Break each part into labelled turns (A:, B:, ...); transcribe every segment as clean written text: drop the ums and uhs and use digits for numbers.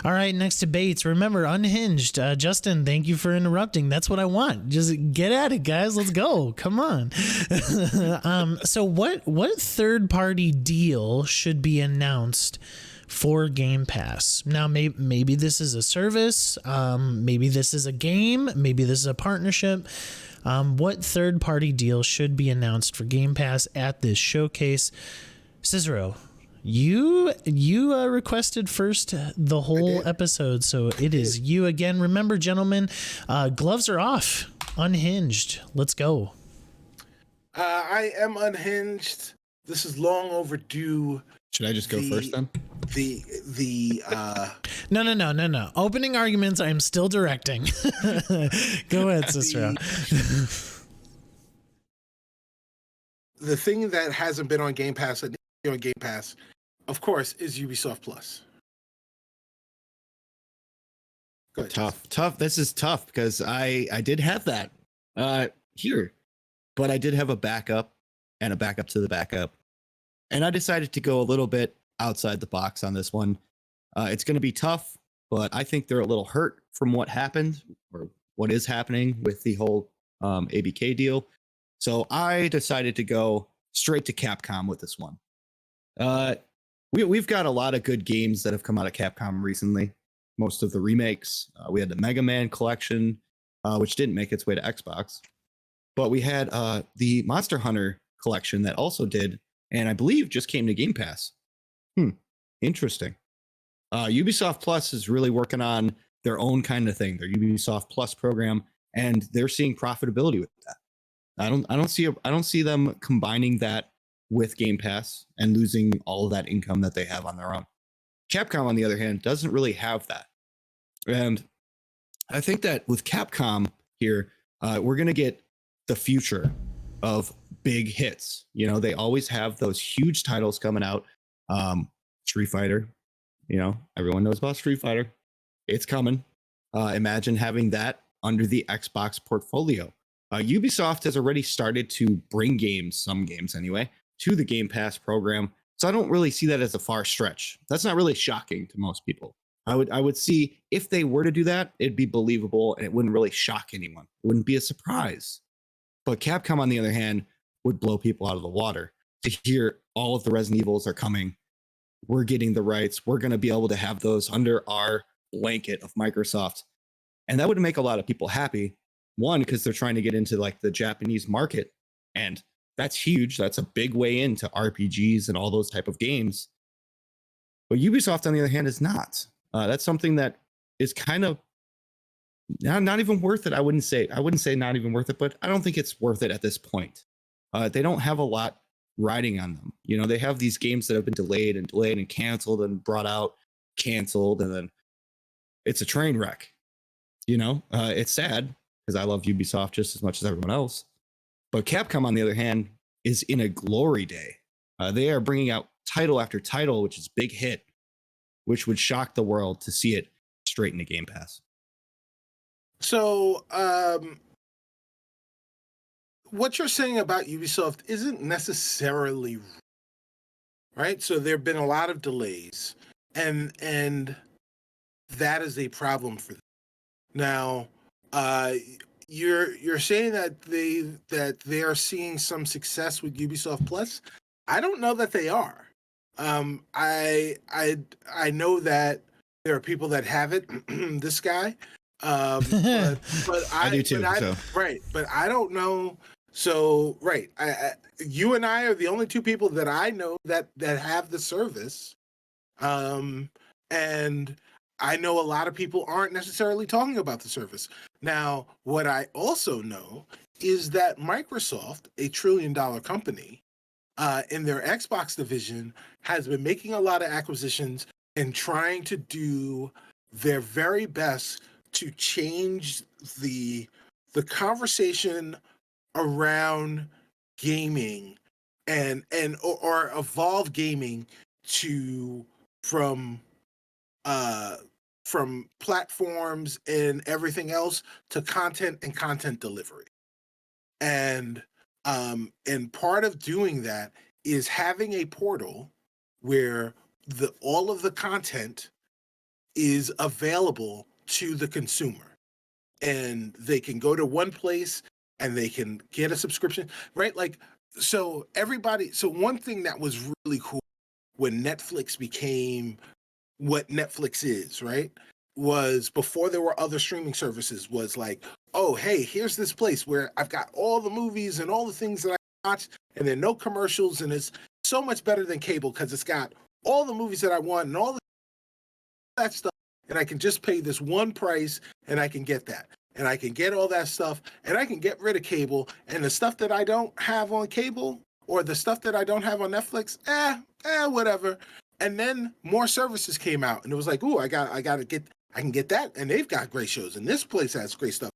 A: All right, next debates. Remember, unhinged. Justin, thank you for interrupting. That's what I want. Just get at it, guys. Let's go. Come on. So what third party deal should be announced for Game Pass? Now, maybe this is a service. Maybe this is a game. Maybe this is a partnership. What third party deal should be announced for Game Pass at this showcase? Cicero, you requested first the whole episode, so it is you again. Remember, gentlemen, gloves are off. Unhinged. Let's go.
B: I am unhinged. This is long overdue.
C: Should I just go first then?
A: No. Opening arguments, I am still directing. Go ahead, Cicero.
B: The thing that hasn't been on Game Pass, that needs to be on Game Pass, of course, is Ubisoft Plus.
C: Go ahead. Tough. This is tough because I did have that here, but I did have a backup and a backup to the backup, and I decided to go a little bit outside the box on this one. It's going to be tough, but I think they're a little hurt from what happened or what is happening with the whole ABK deal. So I decided to go straight to Capcom with this one. We've got a lot of good games that have come out of Capcom recently. Most of the remakes. We had the Mega Man collection, which didn't make its way to Xbox. But we had the Monster Hunter collection that also did, and I believe just came to Game Pass. Interesting. Ubisoft Plus is really working on their own kind of thing, their Ubisoft Plus program, and they're seeing profitability with that. I don't see them combining that with Game Pass and losing all of that income that they have on their own. Capcom, on the other hand, doesn't really have that. And I think that with Capcom here, we're going to get the future of big hits. You know, they always have those huge titles coming out. Street Fighter, you know, everyone knows about Street Fighter. It's coming. Imagine having that under the Xbox portfolio. Ubisoft has already started to bring games, some games anyway, to the Game Pass program. So I don't really see that as a far stretch. That's not really shocking to most people. I would see if they were to do that, it'd be believable and it wouldn't really shock anyone. It wouldn't be a surprise. But Capcom, on the other hand, would blow people out of the water to hear all of the Resident Evils are coming. We're getting the rights. We're going to be able to have those under our blanket of Microsoft. And that would make a lot of people happy. One, because they're trying to get into like the Japanese market. And that's huge. That's a big way into RPGs and all those type of games. But Ubisoft, on the other hand, is not. That's something that is kind of not even worth it. I wouldn't say not even worth it, but I don't think it's worth it at this point. They don't have a lot riding on them. You know, they have these games that have been delayed and canceled and brought out, canceled, and then it's a train wreck. You know, it's sad because I love Ubisoft just as much as everyone else. But Capcom, on the other hand, is in a glory day. They are bringing out title after title, which is big hit, which would shock the world to see it straight into Game Pass.
B: So, what you're saying about Ubisoft isn't necessarily right. So there have been a lot of delays, and that is a problem for them. Now, you're saying that they are seeing some success with Ubisoft Plus. I don't know that they are. I know that there are people that have it. This guy, but
C: I do too.
B: Right, but I don't know. So right, you and I are the only two people that I know that have the service, and I know a lot of people aren't necessarily talking about the service. Now, what I also know is that Microsoft, a $1 trillion company, in their Xbox division, has been making a lot of acquisitions and trying to do their very best to change the conversation around gaming or evolve gaming from platforms and everything else to content and content delivery. And part of doing that is having a portal where all of the content is available to the consumer, and they can go to one place and they can get a subscription, right? Like, so one thing that was really cool when Netflix became what Netflix is, right? Was before there were other streaming services, was like, oh, hey, here's this place where I've got all the movies and all the things that I watch, and there are no commercials, and it's so much better than cable because it's got all the movies that I want and all that stuff, and I can just pay this one price and I can get that. And I can get all that stuff, and I can get rid of cable, and the stuff that I don't have on cable or the stuff that I don't have on Netflix, whatever. And then more services came out, and it was like, ooh, I can get that, and they've got great shows, and this place has great stuff.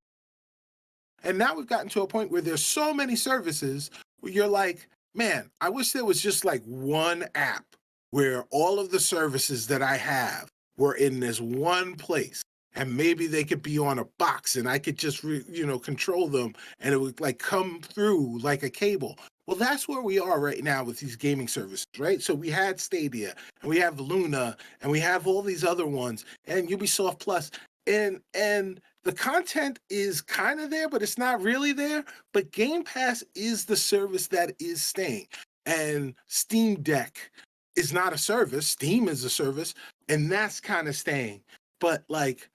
B: And now we've gotten to a point where there's so many services where you're like, man, I wish there was just like one app where all of the services that I have were in this one place. And maybe they could be on a box and I could just, control them, and it would like come through like a cable. Well, that's where we are right now with these gaming services, right? So we had Stadia, and we have Luna, and we have all these other ones, and Ubisoft Plus, and the content is kind of there, but it's not really there. But Game Pass is the service that is staying. And Steam Deck is not a service. Steam is a service, and that's kind of staying. But like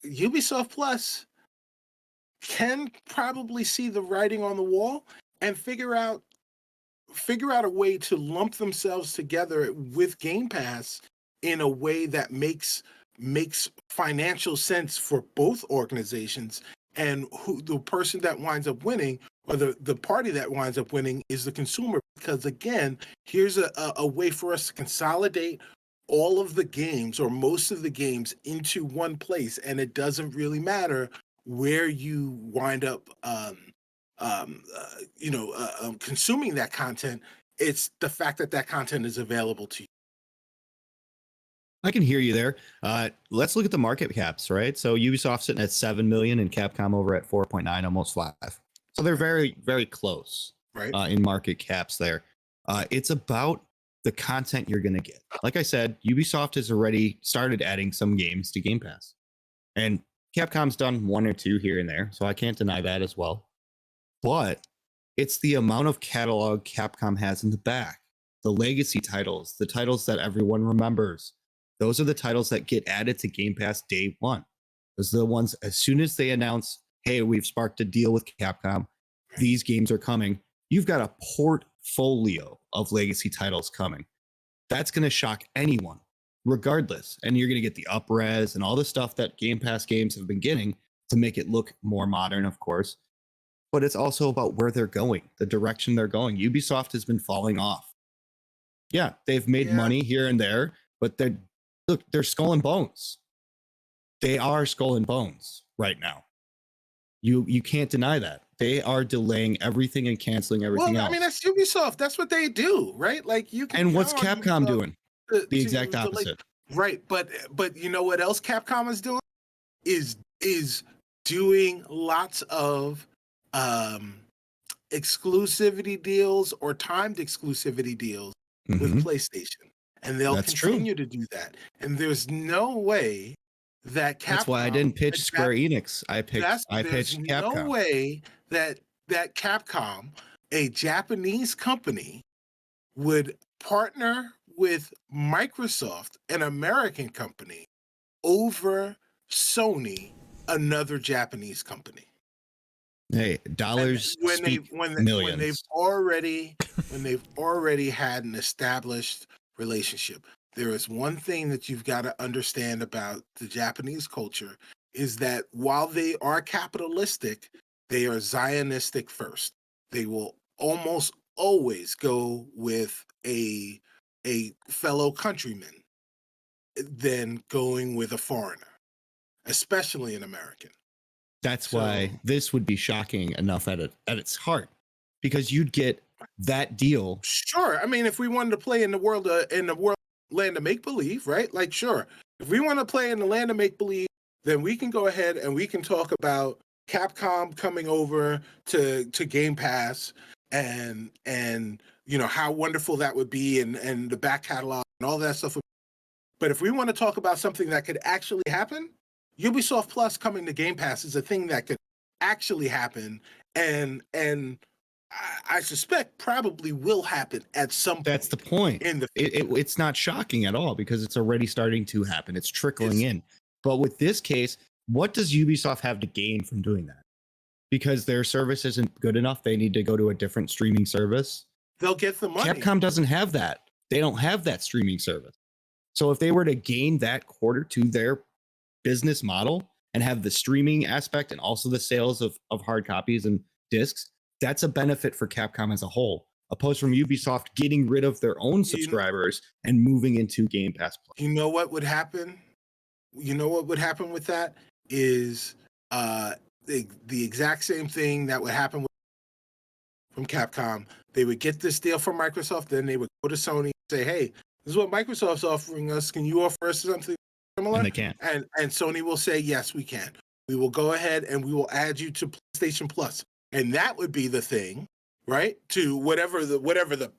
B: Ubisoft Plus can probably see the writing on the wall and figure out a way to lump themselves together with Game Pass in a way that makes financial sense for both organizations, and who the person that winds up winning, or the party that winds up winning, is the consumer. Because again, here's a way for us to consolidate all of the games or most of the games into one place, and it doesn't really matter where you wind up consuming that content. It's the fact that that content is available to you.
C: I can hear you there. Let's look at the market caps, right? So Ubisoft sitting at 7 million and Capcom over at 4.9, almost 5. So they're very, very close,
B: Right.
C: In market caps there. It's about the content you're going to get. Like I said, Ubisoft has already started adding some games to Game Pass. And Capcom's done one or two here and there, so I can't deny that as well. But it's the amount of catalog Capcom has in the back, the legacy titles, the titles that everyone remembers. Those are the titles that get added to Game Pass day one. Those are the ones, as soon as they announce, hey, we've sparked a deal with Capcom, these games are coming. You've got a portfolio of legacy titles coming. That's going to shock anyone, regardless. And you're going to get the up-res and all the stuff that Game Pass games have been getting to make it look more modern, of course. But it's also about where they're going, the direction they're going. Ubisoft has been falling off. Yeah, they've made money here and there, but they're skull and bones. They are skull and bones right now. You can't deny that. They are delaying everything and canceling everything else.
B: I mean, that's Ubisoft. That's what they do, right? Like you can.
C: And what's Capcom doing? The exact opposite.
B: Right, but you know what else Capcom is doing? Is doing lots of exclusivity deals or timed exclusivity deals with PlayStation, and they'll continue to do that. And there's no way that Capcom.
C: That's why I didn't pitch Square Enix. I pitched Capcom.
B: No way that Capcom, a Japanese company, would partner with Microsoft, an American company, over Sony, another Japanese company.
C: Hey, dollars speak millions.
B: When they've already had an established relationship. There is one thing that you've got to understand about the Japanese culture, is that while they are capitalistic, they are Zionistic first. They will almost always go with a fellow countryman than going with a foreigner, especially an American.
C: That's why this would be shocking enough at its heart, because you'd get that deal.
B: Sure. I mean, if we wanted to play in the world land of make believe, right? Like, sure. If we want to play in the land of make believe, then we can go ahead and we can talk about Capcom coming over to Game Pass and how wonderful that would be, and the back catalog and all that stuff. But if we want to talk about something that could actually happen, Ubisoft Plus coming to Game Pass is a thing that could actually happen, and I suspect probably will happen at some point.
C: That's the point.
B: In the
C: it's not shocking at all because it's already starting to happen. It's trickling in. But with this case, what does Ubisoft have to gain from doing that? Because their service isn't good enough. They need to go to a different streaming service.
B: They'll get the money.
C: Capcom doesn't have that. They don't have that streaming service. So if they were to gain that quarter to their business model and have the streaming aspect and also the sales of hard copies and discs, that's a benefit for Capcom as a whole, opposed from Ubisoft getting rid of their own subscribers and moving into Game Pass Plus.
B: You know what would happen? You know what would happen with that is the exact same thing that would happen from Capcom. They would get this deal from Microsoft, then they would go to Sony and say, hey, this is what Microsoft's offering us. Can you offer us something similar?
C: And they can.
B: And Sony will say, yes, we can. We will go ahead and we will add you to PlayStation Plus. And that would be the thing, right? To whatever the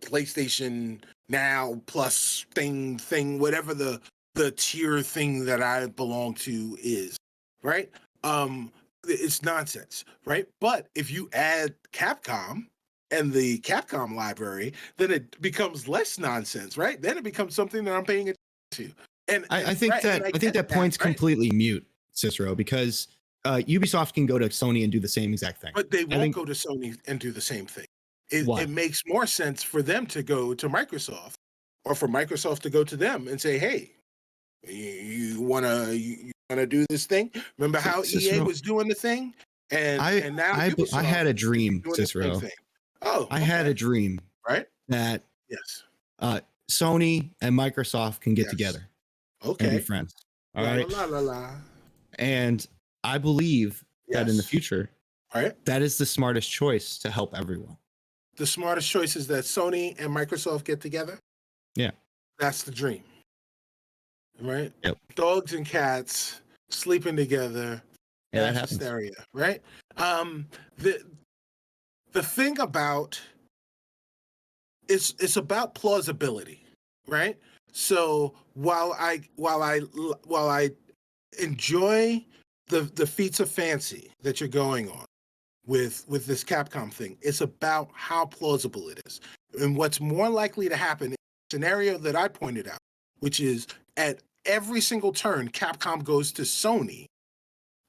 B: PlayStation Now Plus thing, whatever the tier thing that I belong to is, right? It's nonsense, right? But if you add Capcom and the Capcom library, then it becomes less nonsense, right? Then it becomes something that I'm paying attention to. And
C: I think that point's completely mute, Cicero, because Ubisoft can go to Sony and do the same exact thing.
B: But they won't go to Sony and do the same thing. It makes more sense for them to go to Microsoft, or for Microsoft to go to them and say, hey, you wanna do this thing? Remember how Cicero, EA was doing the thing? And now
C: I had a dream, Cicero. I had a dream,
B: right?
C: That Sony and Microsoft can get together.
B: Okay.
C: And be friends. All right. And I believe that in the future, that is the smartest choice to help everyone.
B: The smartest choice is that Sony and Microsoft get together?
C: Yeah.
B: That's the dream. Right?
C: Yep.
B: Dogs and cats sleeping together.
C: Yeah, that happens.
B: Hysteria, right? The thing about it's about plausibility, right? So while I enjoy the feats of fancy that you're going on with this Capcom thing, it's about how plausible it is. And what's more likely to happen in the scenario that I pointed out, which is at every single turn, Capcom goes to Sony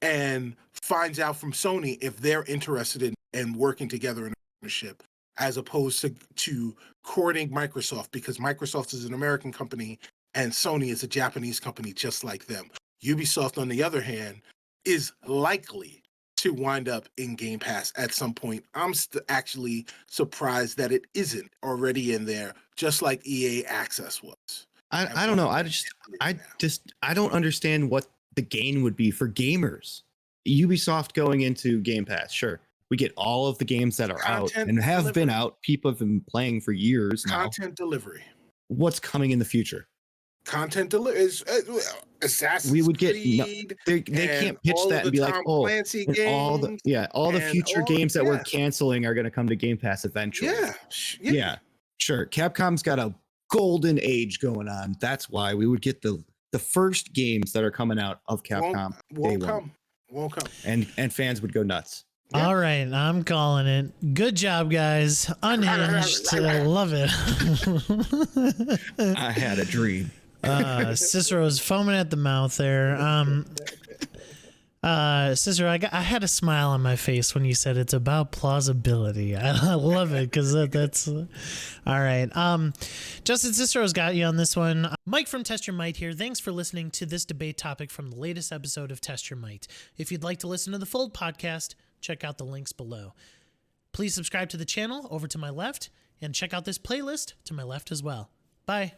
B: and finds out from Sony if they're interested in working together in a partnership, as opposed to courting Microsoft, because Microsoft is an American company and Sony is a Japanese company just like them. Ubisoft, on the other hand, is likely to wind up in Game Pass at some point. I'm actually surprised that it isn't already in there, just like EA Access was.
C: I don't know. I don't understand what the gain would be for gamers. Ubisoft going into Game Pass, sure. We get all of the games that are out and have been out. People have been playing for years now.
B: Content delivery.
C: What's coming in the future?
B: Content delivery is Assassin's
C: we would get
B: Creed.
C: They can't pitch that and be like, oh, all the future games that we're canceling are going to come to Game Pass eventually. Yeah, sure. Capcom's got a golden age going on. That's why we would get the first games that are coming out of Capcom.
B: Won't come.
C: And fans would go nuts.
A: Yeah. All right, I'm calling it. Good job, guys. Unhinged. I love it.
C: I had a dream.
A: Cicero's foaming at the mouth there. Cicero, I had a smile on my face when you said it's about plausibility. I love it because that's all right. Justin, Cicero's got you on this one. Mike from Test Your Might here. Thanks for listening to this debate topic from the latest episode of Test Your Might. If you'd like to listen to the full podcast, check out the links below. Please subscribe to the channel over to my left and check out this playlist to my left as well. Bye.